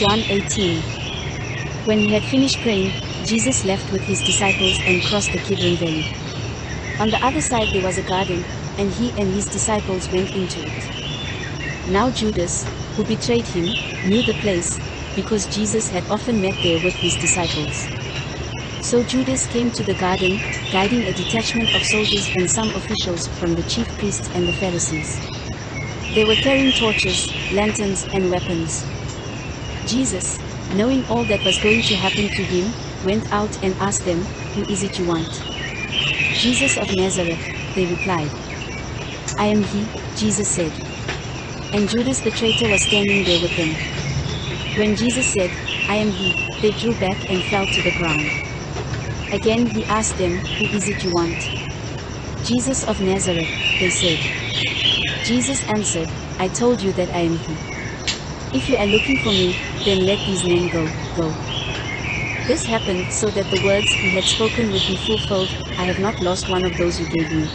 John 18. When he had finished praying, Jesus left with his disciples and crossed the Kidron Valley. On the other side there was a garden, and he and his disciples went into it. Now Judas, who betrayed him, knew the place, because Jesus had often met there with his disciples. So Judas came to the garden, guiding a detachment of soldiers and some officials from the chief priests and the Pharisees. They were carrying torches, lanterns, and weapons. Jesus, knowing all that was going to happen to him, went out and asked them, "Who is it you want?" "Jesus of Nazareth," they replied. "I am he," Jesus said. And Judas the traitor was standing there with them. When Jesus said, "I am he," they drew back and fell to the ground. Again he asked them, "Who is it you want?" "Jesus of Nazareth," they said. Jesus answered, "I told you that I am he. If you are looking for me, then let these men go." This happened so that the words he had spoken would be fulfilled, "I have not lost one of those you gave me."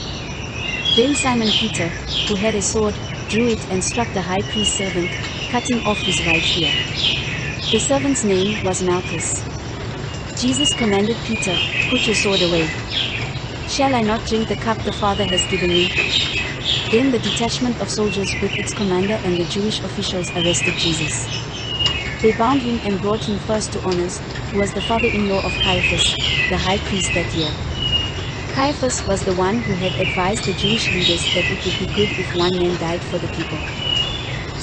Then Simon Peter, who had a sword, drew it and struck the high priest's servant, cutting off his right ear. The servant's name was Malchus. Jesus commanded Peter, "Put your sword away. Shall I not drink the cup the Father has given me?" Then the detachment of soldiers with its commander and the Jewish officials arrested Jesus. They bound him and brought him first to Annas, who was the father-in-law of Caiaphas, the high priest that year. Caiaphas was the one who had advised the Jewish leaders that it would be good if one man died for the people.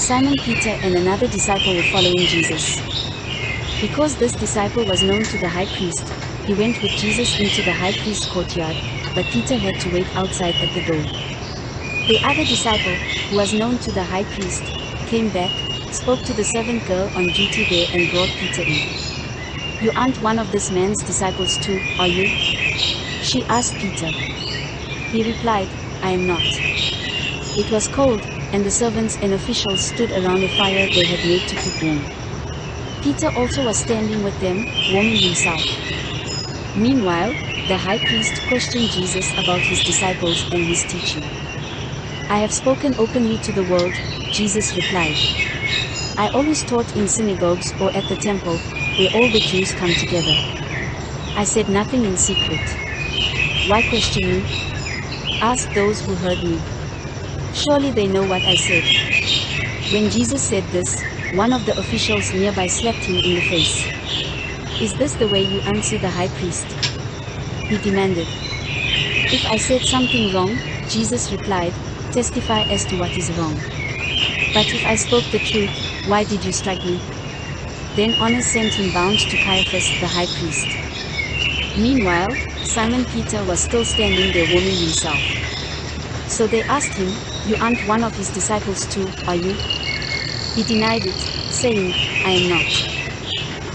Simon Peter and another disciple were following Jesus. Because this disciple was known to the high priest, he went with Jesus into the high priest's courtyard, but Peter had to wait outside at the door. The other disciple, who was known to the high priest, came back, spoke to the servant girl on duty there and brought Peter in. "You aren't one of this man's disciples too, are you?" she asked Peter. He replied, "I am not." It was cold, and the servants and officials stood around a fire they had made to keep warm. Peter also was standing with them, warming himself. Meanwhile, the high priest questioned Jesus about his disciples and his teaching. "I have spoken openly to the world," Jesus replied. "I always taught in synagogues or at the temple, where all the Jews come together. I said nothing in secret. Why question me? Ask those who heard me. Surely they know what I said." When Jesus said this, one of the officials nearby slapped him in the face. "Is this the way you answer the high priest?" he demanded. "If I said something wrong," Jesus replied, "testify as to what is wrong. But if I spoke the truth, why did you strike me?" Then Annas sent him bound to Caiaphas the high priest. Meanwhile, Simon Peter was still standing there warming himself. So they asked him, "You aren't one of his disciples too, are you?" He denied it, saying, "I am not."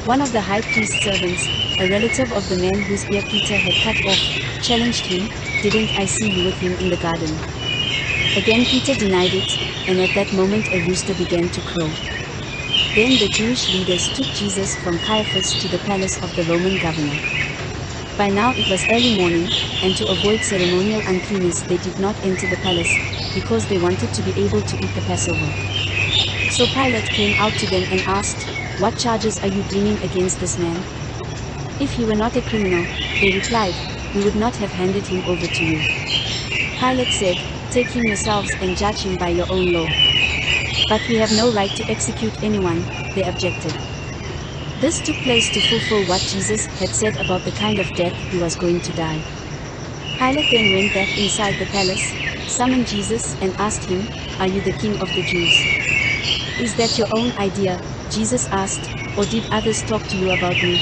One of the high priest's servants, a relative of the man whose ear Peter had cut off, challenged him, "Didn't I see you with him in the garden?" Again Peter denied it, and at that moment a rooster began to crow. Then the Jewish leaders took Jesus from Caiaphas to the palace of the Roman governor. By now it was early morning, and to avoid ceremonial uncleanness they did not enter the palace, because they wanted to be able to eat the Passover. So Pilate came out to them and asked, "What charges are you bringing against this man?" "If he were not a criminal," they replied, "we would not have handed him over to you." Pilate said, "Take him yourselves and judge him by your own law." "But we have no right to execute anyone," they objected. This took place to fulfill what Jesus had said about the kind of death he was going to die. Pilate then went back inside the palace, summoned Jesus and asked him, "Are you the king of the Jews?" "Is that your own idea?" Jesus asked, "or did others talk to you about me?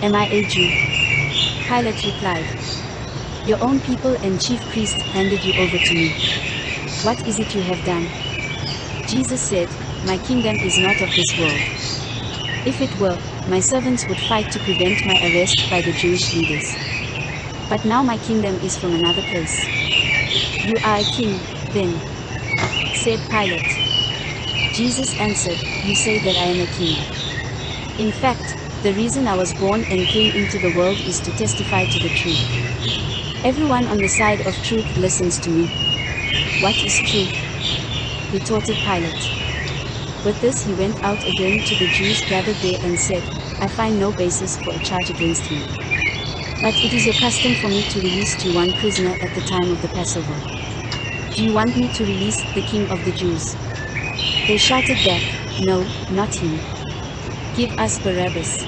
Am I a Jew?" Pilate replied, "Your own people and chief priests handed you over to me. What is it you have done?" Jesus said, "My kingdom is not of this world. If it were, my servants would fight to prevent my arrest by the Jewish leaders. But now my kingdom is from another place." "You are a king, then?" said Pilate. Jesus answered, "You say that I am a king. In fact, the reason I was born and came into the world is to testify to the truth. Everyone on the side of truth listens to me." "What is truth?" retorted Pilate. With this he went out again to the Jews gathered there and said, I find no basis for a charge against him. But it is your custom for me to release you one prisoner at the time of the Passover. Do you want me to release the king of the Jews? They shouted back, No, not him. Give us Barabbas.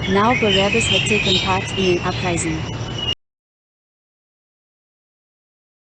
Now Barabbas had taken part in an uprising.